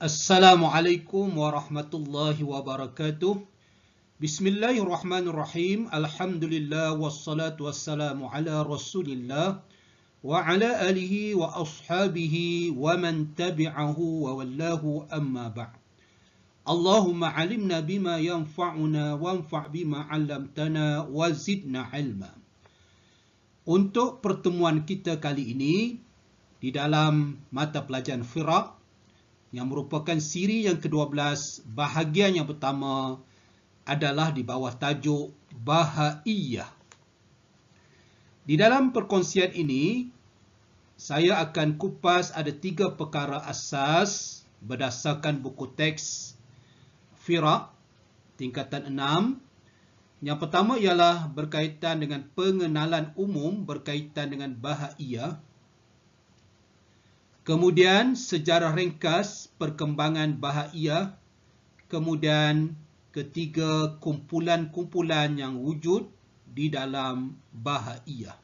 Assalamualaikum warahmatullahi wabarakatuh. Bismillahirrahmanirrahim. Alhamdulillah wassalatu wassalamu ala Rasulillah wa ala alihi wa ashabihi wa man tabi'ahu wa wallahu amma ba'd. Allahumma alimna bima yanfa'una wanfa' bima 'allamtana wa zidna ilma. Untuk pertemuan kita kali ini di dalam mata pelajaran Firaq yang merupakan siri yang ke-12, bahagian yang pertama adalah di bawah tajuk Bahaiyah. Di dalam perkongsian ini, saya akan kupas ada 3 perkara asas berdasarkan buku teks Firaq tingkatan 6. Yang pertama ialah berkaitan dengan pengenalan umum berkaitan dengan Bahaiyah. Kemudian sejarah ringkas perkembangan Bahaiyah. Kemudian ketiga, kumpulan-kumpulan yang wujud di dalam Bahaiyah.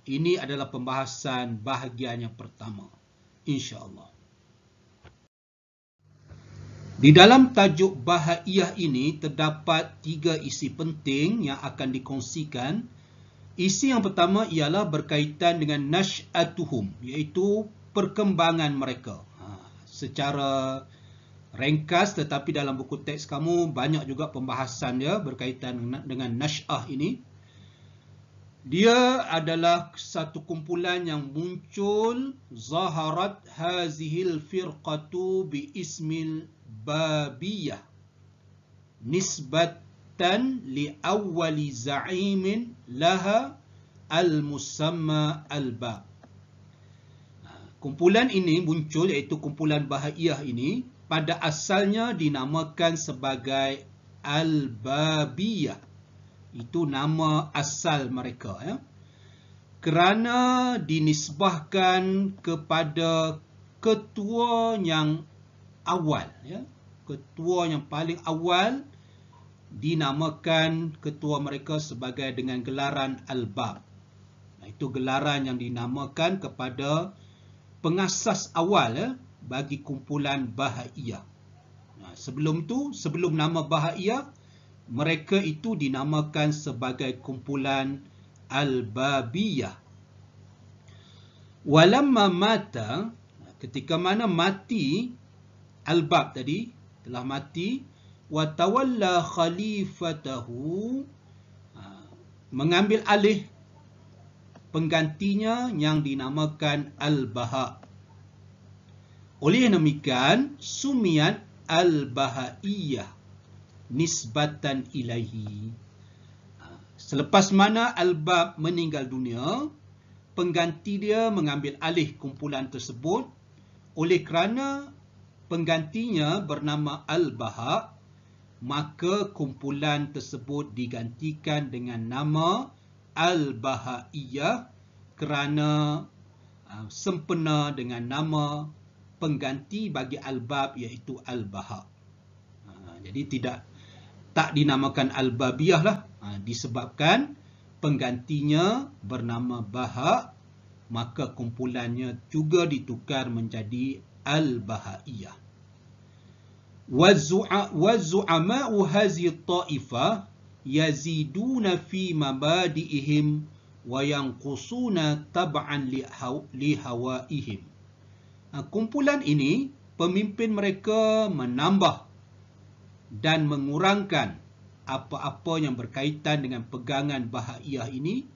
Ini adalah pembahasan bahagian yang pertama, insya-Allah. Di dalam tajuk Bahaiyah ini terdapat 3 isi penting yang akan dikongsikan. Isi yang pertama ialah berkaitan dengan nash'atuhum, iaitu perkembangan mereka. Secara ringkas, tetapi dalam buku teks kamu banyak juga pembahasan dia berkaitan dengan nash'ah ini. Dia adalah satu kumpulan yang muncul, zaharat hazihil firqatu bi ismil babiyah nisbatan li awwali za'imin laha al-musamma al-bab. Kumpulan ini muncul, iaitu kumpulan Bahaiyah ini, pada asalnya dinamakan sebagai Al-Babiyah. Itu nama asal mereka. Kerana dinisbahkan kepada ketua yang awal. Ketua yang paling awal dinamakan ketua mereka sebagai dengan gelaran Al-Bab. Itu gelaran yang dinamakan kepada pengasas awal bagi kumpulan Bahaiyah. Sebelum tu, sebelum nama Bahaiyah, mereka itu dinamakan sebagai kumpulan Al-Babiyah. Walamma mata, ketika mana mati Al-Bab tadi, telah mati, wa tawalla khalifatahu, mengambil alih penggantinya yang dinamakan Al-Baha. Oleh demikian, sumiyat Al-Bahaiyah nisbatan ilaihi. Selepas mana Al-Bab meninggal dunia, pengganti dia mengambil alih kumpulan tersebut. Oleh kerana penggantinya bernama Al-Baha, maka kumpulan tersebut digantikan dengan nama Al-Bahaiyah kerana sempena dengan nama pengganti bagi Al-Bab, iaitu Al-Baha. Jadi tak dinamakan Al-Babiyah lah, disebabkan penggantinya bernama Baha, maka kumpulannya juga ditukar menjadi Al-Bahaiyah. Wa zu'ama'u hazihi ta'ifah yaziduna fi mabadi'ihim wa yanqusuna tab'an li hawaihim. Kumpulan ini, pemimpin mereka menambah dan mengurangkan apa-apa yang berkaitan dengan pegangan Bahaiyah ini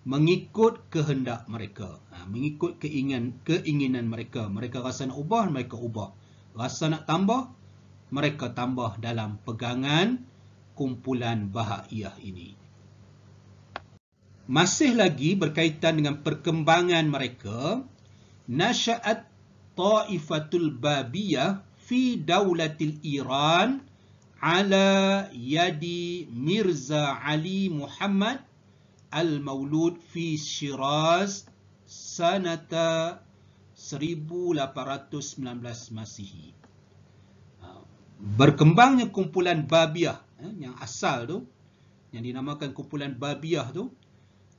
mengikut kehendak mereka, mengikut keinginan mereka. Mereka rasa nak ubah, mereka ubah. Rasa nak tambah, mereka tambah dalam pegangan kumpulan Bahaiyah ini. Masih lagi berkaitan dengan perkembangan mereka, nasya'at ta'ifatul babiyah fi daulatil Iran ala yadi Mirza Ali Muhammad al-Maulud fi Shiraz sanata 1819 Masihi. Berkembangnya kumpulan Babiyah yang asal tu, yang dinamakan kumpulan Babiyah tu,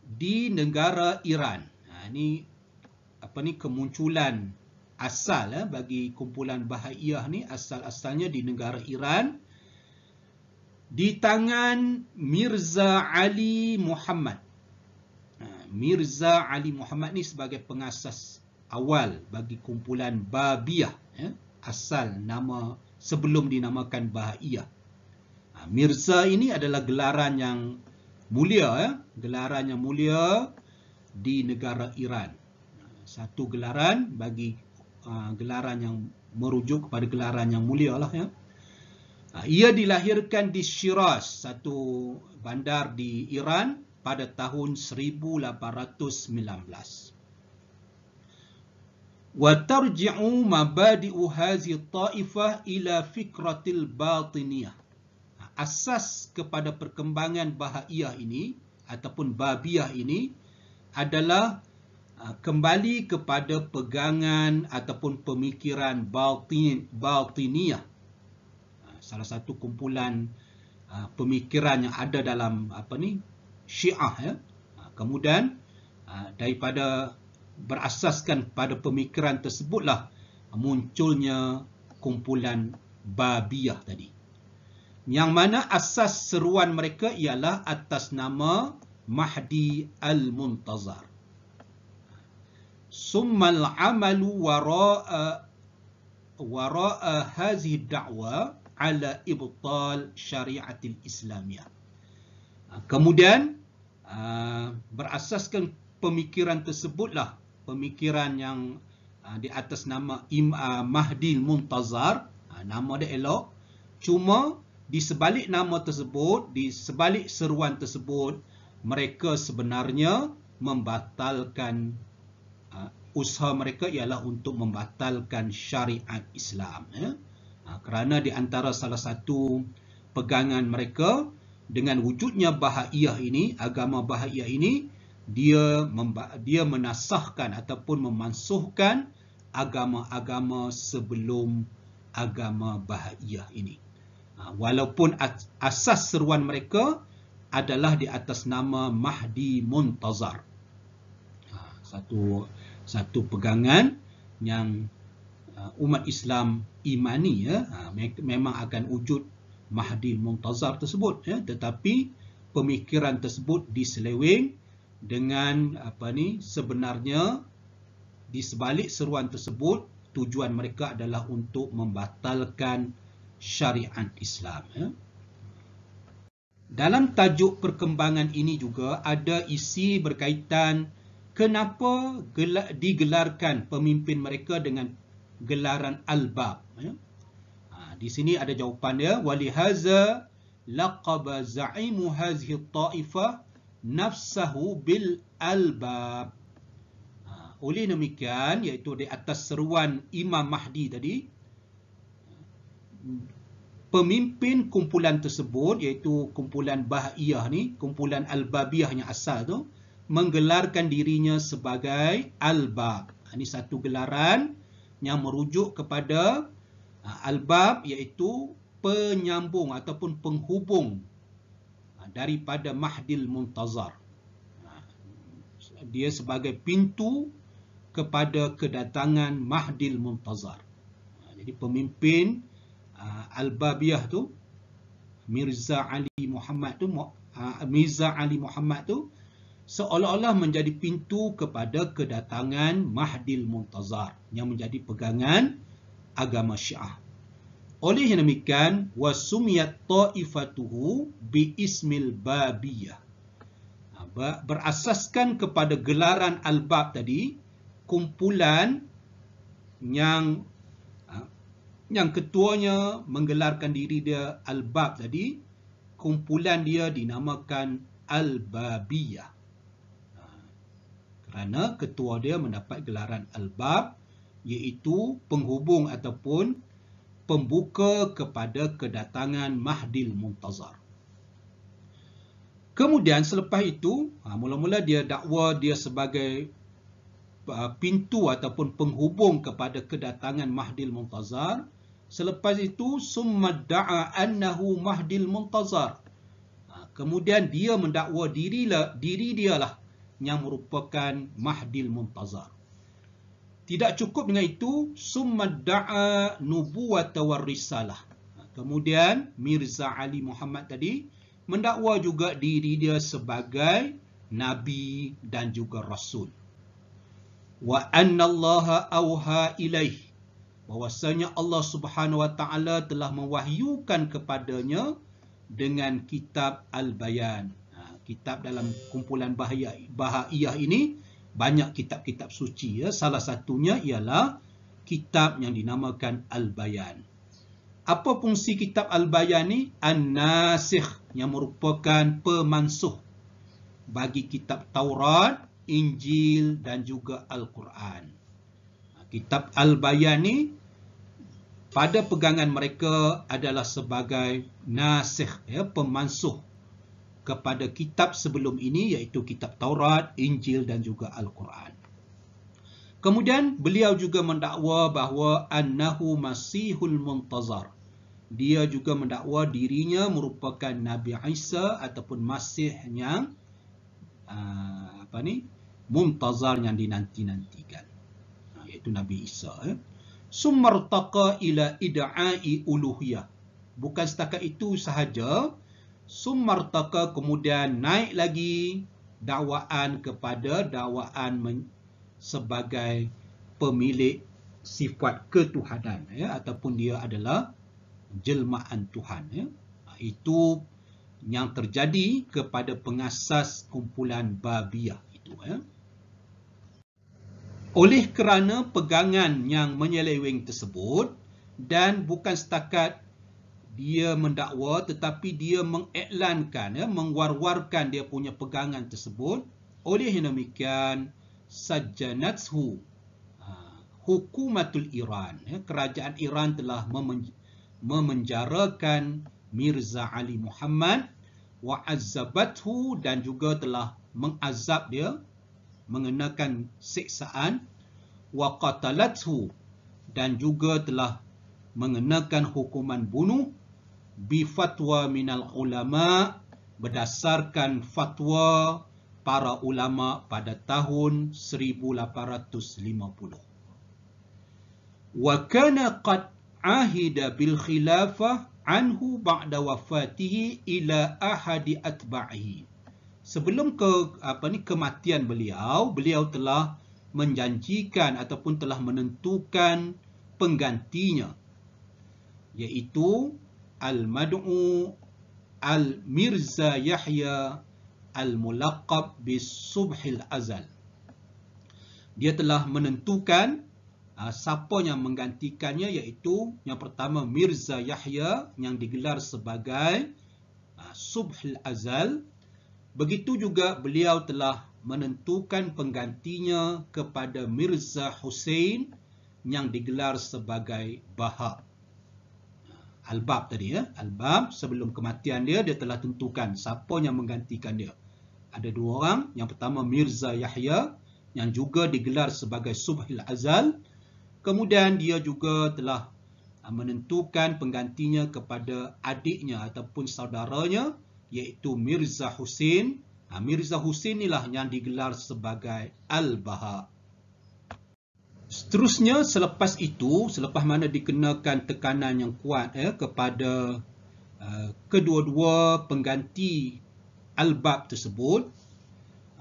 di negara Iran. Ini kemunculan asal bagi kumpulan Bahaiyah ni, asal-asalnya di negara Iran, di tangan Mirza Ali Muhammad. Mirza Ali Muhammad ni sebagai pengasas awal bagi kumpulan Babiyah, asal nama sebelum dinamakan Bahaiyah. Mirza ini adalah gelaran yang mulia, gelaran yang mulia di negara Iran. Satu gelaran bagi gelaran yang merujuk kepada gelaran yang mulia lah. Ia dilahirkan di Shiraz, satu bandar di Iran, pada tahun 1819. Wa tarji'u mabadi'u hazihi ta'ifah ila fikratil batiniyah. Asas kepada perkembangan Bahaiyah ini ataupun Babiyah ini adalah kembali kepada pegangan ataupun pemikiran batiniyah. Salah satu kumpulan pemikiran yang ada dalam Syiah. Kemudian daripada berasaskan pada pemikiran tersebutlah munculnya kumpulan Babiyah tadi. Yang mana asas seruan mereka ialah atas nama Mahdi al-Muntazar. Summal amalu wara'a hazihi da'wa ala ibtal syariatil Islamiyah. Kemudian berasaskan pemikiran tersebutlah, pemikiran yang di atas nama Mahdi al-Muntazar. Nama dia elok, cuma di sebalik nama tersebut, di sebalik seruan tersebut, mereka sebenarnya membatalkan, usaha mereka ialah untuk membatalkan syariat Islam. Kerana di antara salah satu pegangan mereka dengan wujudnya Bahaiyah ini, agama Bahaiyah ini, dia menasahkan ataupun memansuhkan agama-agama sebelum agama Bahaiyah ini. Walaupun asas seruan mereka adalah di atas nama Mahdi Muntazar. Satu pegangan yang umat Islam imani, memang akan wujud Mahdi Muntazar tersebut, tetapi pemikiran tersebut diseleweng dengan sebenarnya di sebalik seruan tersebut tujuan mereka adalah untuk membatalkan syariat Islam. Dalam tajuk perkembangan ini juga ada isi berkaitan kenapa digelarkan pemimpin mereka dengan gelaran Al-Bab. Di sini ada jawapan dia, walihaza laqaba za'imu hazihi ta'ifah nafsahu bil Al-Bab. Oleh demikian, iaitu di atas seruan Imam Mahdi tadi, pemimpin kumpulan tersebut, iaitu kumpulan Bahaiyah ni, kumpulan Al-Babiyah yang asal tu, menggelarkan dirinya sebagai Al-Bab. Ini satu gelaran yang merujuk kepada Al-Bab, iaitu penyambung ataupun penghubung daripada Mahdil Muntazar. Dia sebagai pintu kepada kedatangan Mahdil Muntazar. Jadi pemimpin Al-Babiyah tu, Mirza Ali Muhammad tu seolah-olah menjadi pintu kepada kedatangan Mahdil Muntazar yang menjadi pegangan agama Syiah. Oleh demikian, wasumiyat ta'ifatuhu bi ismil Babiyah. Berasaskan kepada gelaran Al-Bab tadi, kumpulan yang ketuanya menggelarkan diri dia Al-Bab tadi, kumpulan dia dinamakan Al-Babiyah. Kerana ketua dia mendapat gelaran Al-Bab, iaitu penghubung ataupun pembuka kepada kedatangan Mahdil Muntazar. Kemudian selepas itu, mula-mula dia dakwa dia sebagai pintu ataupun penghubung kepada kedatangan Mahdil Muntazar. Selepas itu, summa da'a annahu Mahdil Muntazar. Kemudian dia mendakwa diri dialah yang merupakan Mahdil Muntazar. Tidak cukup dengan itu, summa da'a nubuwata war risalah. Kemudian Mirza Ali Muhammad tadi mendakwa juga diri dia sebagai nabi dan juga rasul. Wa anna Allah auha ilaih, bahwasanya Allah Subhanahu wa taala telah mewahyukan kepadanya dengan kitab Al-Bayan. Kitab dalam kumpulan Bahaiyah ini banyak kitab-kitab suci, ya. Salah satunya ialah kitab yang dinamakan Al-Bayan. Apa fungsi kitab Al-Bayan ni? An-Nasikh, yang merupakan pemansuh bagi kitab Taurat, Injil dan juga Al-Quran. Kitab Al-Bayan ni pada pegangan mereka adalah sebagai nasikh, ya, pemansuh kepada kitab sebelum ini, iaitu kitab Taurat, Injil dan juga Al-Quran. Kemudian beliau juga mendakwa bahawa annahu masihul muntazar. Dia juga mendakwa dirinya merupakan Nabi Isa ataupun Masih yang muntazar, yang dinanti-nantikan, iaitu Nabi Isa. Summartaqa ila id'ai uluhiyah. Bukan setakat itu sahaja, summartaqa kemudian naik lagi dakwaan kepada dakwaan sebagai pemilik sifat ketuhanan, ya, ataupun dia adalah jelmaan Tuhan, ya. Itu yang terjadi kepada pengasas kumpulan Babiyah itu, ya. Oleh kerana pegangan yang menyeleweng tersebut, dan bukan setakat dia mendakwa, tetapi dia mengiklankan, ya, mengwar-warkan dia punya pegangan tersebut. Oleh demikian, sajjanathu hukumatul Iran, ya, kerajaan Iran telah memenjarakan Mirza Ali Muhammad, wa azzabathu, dan juga telah mengazab dia, mengenakan siksaan, wa qatalathu, dan juga telah mengenakan hukuman bunuh, bi fatwa minal ulama, berdasarkan fatwa para ulama pada tahun 1850. Wa kana qad ahida bil khilafah anhu ba'da wafatihi ila ahadi atba'ihi. Sebelum kematian beliau telah menjanjikan ataupun telah menentukan penggantinya, iaitu Al-Mad'u Al-Mirza Yahya Al-Mulaqab bis-Subhil Azal. Dia telah menentukan siapa yang menggantikannya, iaitu yang pertama Mirza Yahya yang digelar sebagai Subhil Azal. Begitu juga beliau telah menentukan penggantinya kepada Mirza Hussein yang digelar sebagai Baha. Al-Bab tadi, ya. Al-Bab, sebelum kematian dia telah tentukan siapa yang menggantikan dia. Ada dua orang. Yang pertama Mirza Yahya yang juga digelar sebagai Subhil Azal. Kemudian dia juga telah menentukan penggantinya kepada adiknya ataupun saudaranya, iaitu Mirza Hussein. Mirza Hussein inilah yang digelar sebagai Al-Baha. Seterusnya, selepas itu, selepas mana dikenakan tekanan yang kuat, kepada kedua-dua pengganti Al-Bab tersebut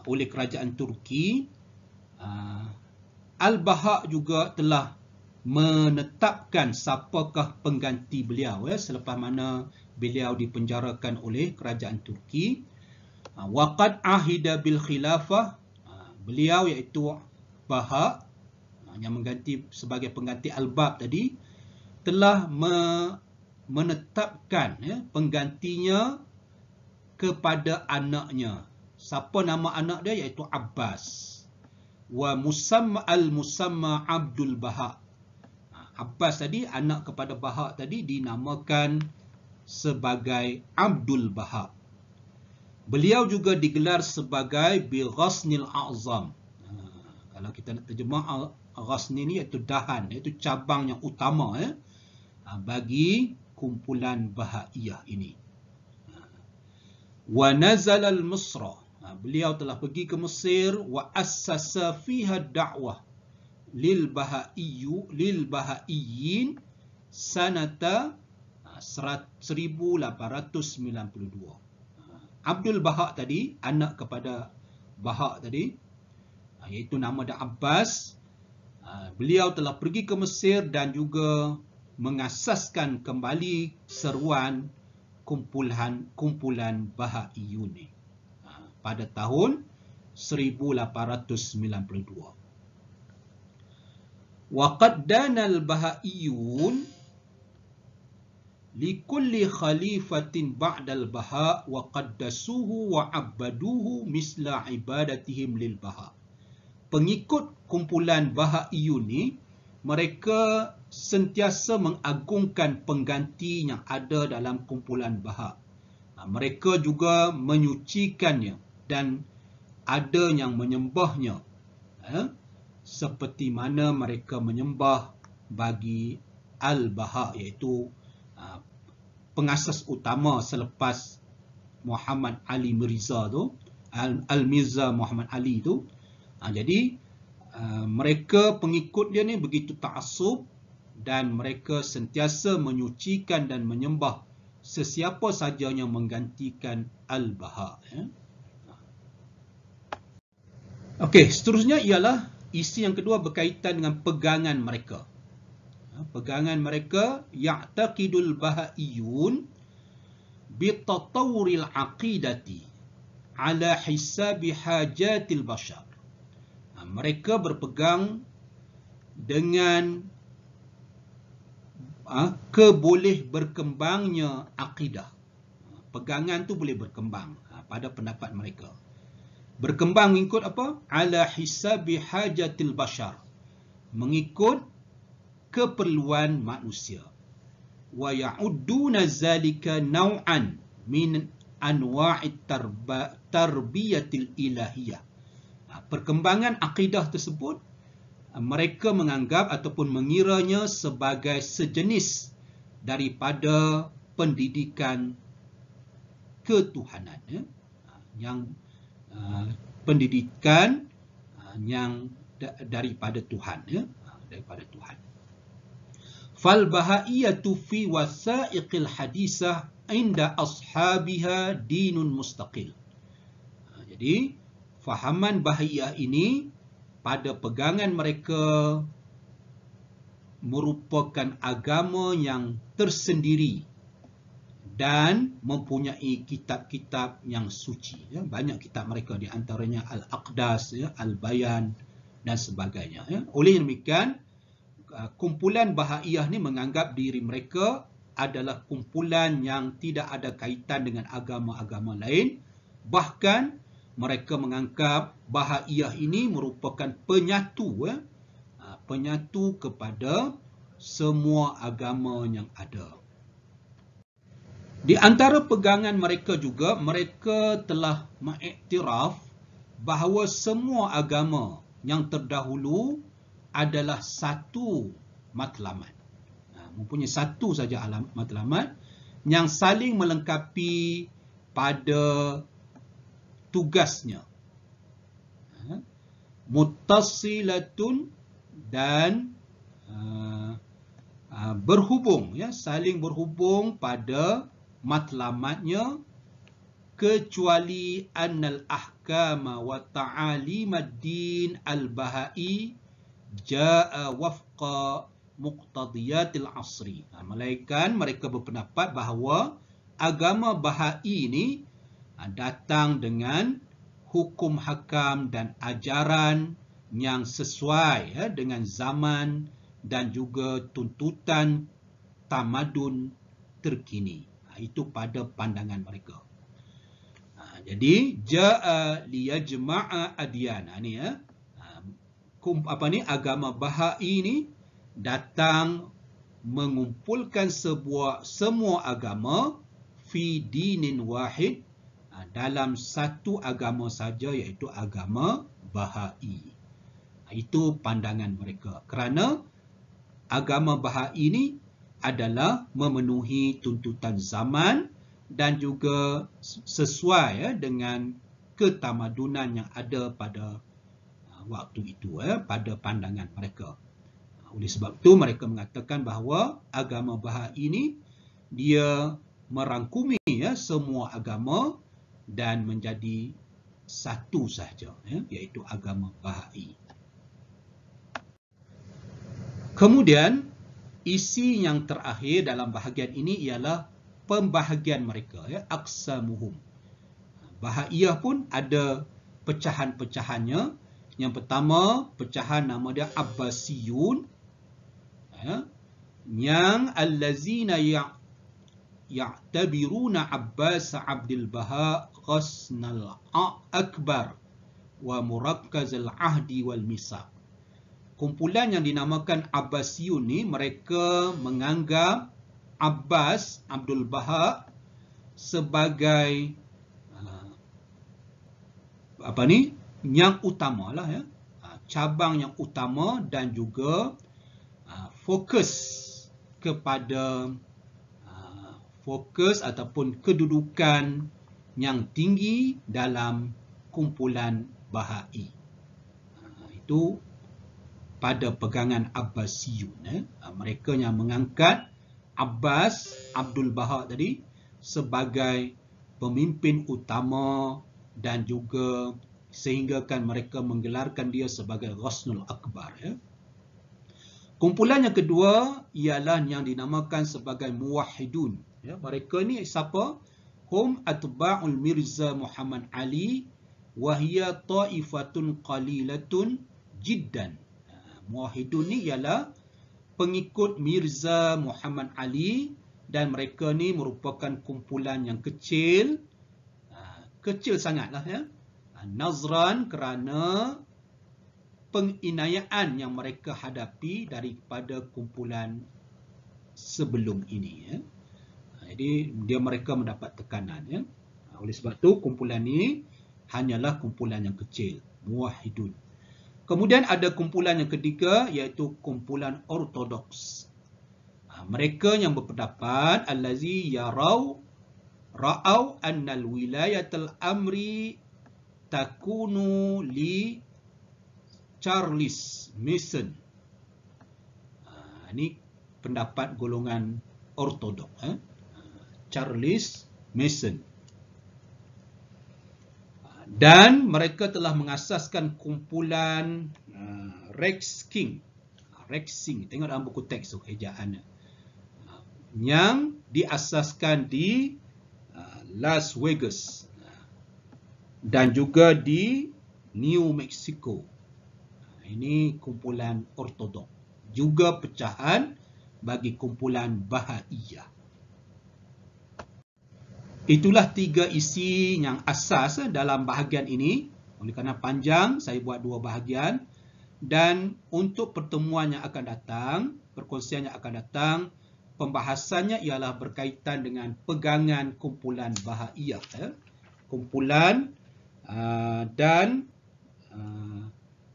oleh kerajaan Turki, Al-Baha juga telah menetapkan siapakah pengganti beliau, selepas mana beliau dipenjarakan oleh kerajaan Turki. Waqad ahida bil khilafah, beliau iaitu Baha yang mengganti sebagai pengganti Al-Bab tadi, telah menetapkan penggantinya kepada anaknya. Siapa nama anak dia? Iaitu Abbas. Wa musamma al-musamma Abdul Baha. Abbas tadi, anak kepada Baha tadi, dinamakan sebagai Abdul Baha. Beliau juga digelar sebagai bi Ghasnil A'zam. Kalau kita nak terjemah, Ghasni ni iaitu dahan, iaitu cabang yang utama bagi kumpulan Bahaiyah ini. Wa nazal al-Misra. Beliau telah pergi ke Mesir, wa assasa fiha da'wah, lil bahaiyin sanata 1892. Abdul Baha tadi, anak kepada Baha tadi, iaitu nama dia Abbas. Beliau telah pergi ke Mesir dan juga mengasaskan kembali seruan kumpulan Bahaiyun ni pada tahun 1892. Waqad danal Bahaiyun likulli khalifatin ba'dal Baha wa qaddasuhu wa abbaduhu misla ibadatihim lil Baha. Pengikut kumpulan Bahaiyun ni, mereka sentiasa mengagungkan pengganti yang ada dalam kumpulan Baha. Mereka juga menyucikannya dan ada yang menyembahnya, seperti mana mereka menyembah bagi Al-Baha, iaitu pengasas utama selepas Muhammad Ali Mirza tu, Al-Mirza Muhammad Ali tu. Jadi mereka pengikut dia ni begitu ta'assub dan mereka sentiasa menyucikan dan menyembah sesiapa saja yang menggantikan Al-Baha. Okey, seterusnya ialah isi yang kedua berkaitan dengan pegangan mereka. Pegangan mereka, ya'taqidul Bahaiyun bitatawuril aqidati ala hisabi hajatil bashar. Mereka berpegang dengan keboleh berkembangnya akidah. Pegangan tu boleh berkembang pada pendapat mereka. Berkembang mengikut apa? Ala hisabi hajatil bashar. Mengikut keperluan manusia. Wa ya'udduna zalika naw'an min anwa'it tarbiyatil ilahiyah. Perkembangan akidah tersebut mereka menganggap ataupun mengiranya sebagai sejenis daripada pendidikan ketuhanan, yang pendidikan yang daripada Tuhan, daripada Tuhan. Fal bahaiyatu fi wasaiqil hadisah inda ashabiha dinun mustaqil. Jadi fahaman Bahaiyah ini pada pegangan mereka merupakan agama yang tersendiri dan mempunyai kitab-kitab yang suci. Banyak kitab mereka, di antaranya Al-Aqdas, Al-Bayan dan sebagainya. Oleh demikian, kumpulan Bahaiyah ni menganggap diri mereka adalah kumpulan yang tidak ada kaitan dengan agama-agama lain. Bahkan mereka menganggap Bahaiyah ini merupakan penyatu, penyatu kepada semua agama yang ada. Di antara pegangan mereka juga, mereka telah mengiktiraf bahawa semua agama yang terdahulu adalah satu matlamat. Mempunyai satu saja matlamat yang saling melengkapi pada tugasnya. Muttasilatun dan berhubung, saling berhubung pada matlamatnya, kecuali annal ahkama wa ta'alimad din al-bahai jaa wafqa muqtadiyatil asri. Melainkan mereka berpendapat bahawa agama Bahai ini datang dengan hukum hakam dan ajaran yang sesuai dengan zaman dan juga tuntutan tamadun terkini. Itu pada pandangan mereka. Jadi jaa liyajma'a adyan. Agama Bahai ini datang mengumpulkan semua agama fi dinin wahid, dalam satu agama saja, iaitu agama Bahai. Itu pandangan mereka. Kerana agama Bahai ini adalah memenuhi tuntutan zaman dan juga sesuai dengan ketamadunan yang ada pada waktu itu pada pandangan mereka. Oleh sebab itu mereka mengatakan bahawa agama Bahai ini dia merangkumi semua agama dan menjadi satu sahaja, iaitu agama Bahai. Kemudian isi yang terakhir dalam bahagian ini ialah pembahagian mereka, aqsamuhum. Bahaiyah pun ada pecahan-pecahannya. Yang pertama, pecahan nama dia Abbasiyun, yang allazina ya'tabiruna Abbas Abdul Baha ghasnal akbar wa murakkazal ahdi wal misaq. Kumpulan yang dinamakan Abbasiyun ni, mereka menganggap Abbas Abdul Baha sebagai yang utama lah, cabang yang utama dan juga fokus kepada fokus ataupun kedudukan yang tinggi dalam kumpulan Bahai. Itu pada pegangan Abbasiyun. Mereka yang mengangkat Abbas Abdul Baha tadi sebagai pemimpin utama dan juga sehinggakan mereka menggelarkan dia sebagai Ghasnul Akbar. Kumpulan yang kedua ialah yang dinamakan sebagai Muwahhidun. Mereka ni siapa? Hum atba'ul Mirza Muhammad Ali wa hiya ta'ifatun qalilatun jiddan. Muwahhidun ni ialah pengikut Mirza Muhammad Ali dan mereka ni merupakan kumpulan yang kecil, kecil sangatlah nazran kerana penginayaan yang mereka hadapi daripada kumpulan sebelum ini. Jadi mereka mendapat tekanan. Oleh sebab itu kumpulan ini hanyalah kumpulan yang kecil, Muwahhidun. Kemudian ada kumpulan yang ketiga iaitu kumpulan Ortodoks. Mereka yang berpendapat allazi ra'au annal wilayatul amri takunu li Charles Mason. Ini pendapat golongan Ortodok. Charles Mason. Dan mereka telah mengasaskan kumpulan Reichsking. Tengok dalam buku teks tu ejaannya. Yang diasaskan di Las Vegas dan juga di New Mexico. Ini kumpulan Ortodok. Juga pecahan bagi kumpulan Bahaiyah. Itulah tiga isi yang asas dalam bahagian ini. Oleh kerana panjang, saya buat dua bahagian. Dan untuk pertemuan yang akan datang, perkongsian yang akan datang, pembahasannya ialah berkaitan dengan pegangan kumpulan Bahaiyah. Kumpulan dan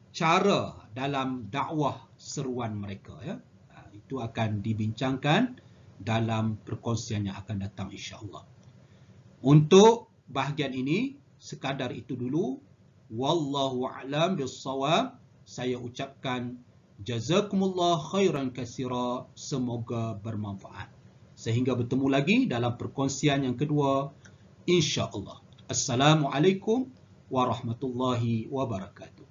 cara dalam dakwah seruan mereka. Itu akan dibincangkan dalam perkongsian yang akan datang insya-Allah. Untuk bahagian ini sekadar itu dulu. Wallahu a'lam bissawab. Saya ucapkan jazakumullah khairan katsira, semoga bermanfaat. Sehingga bertemu lagi dalam perkongsian yang kedua insya-Allah. Assalamualaikum warahmatullahi wabarakatuh.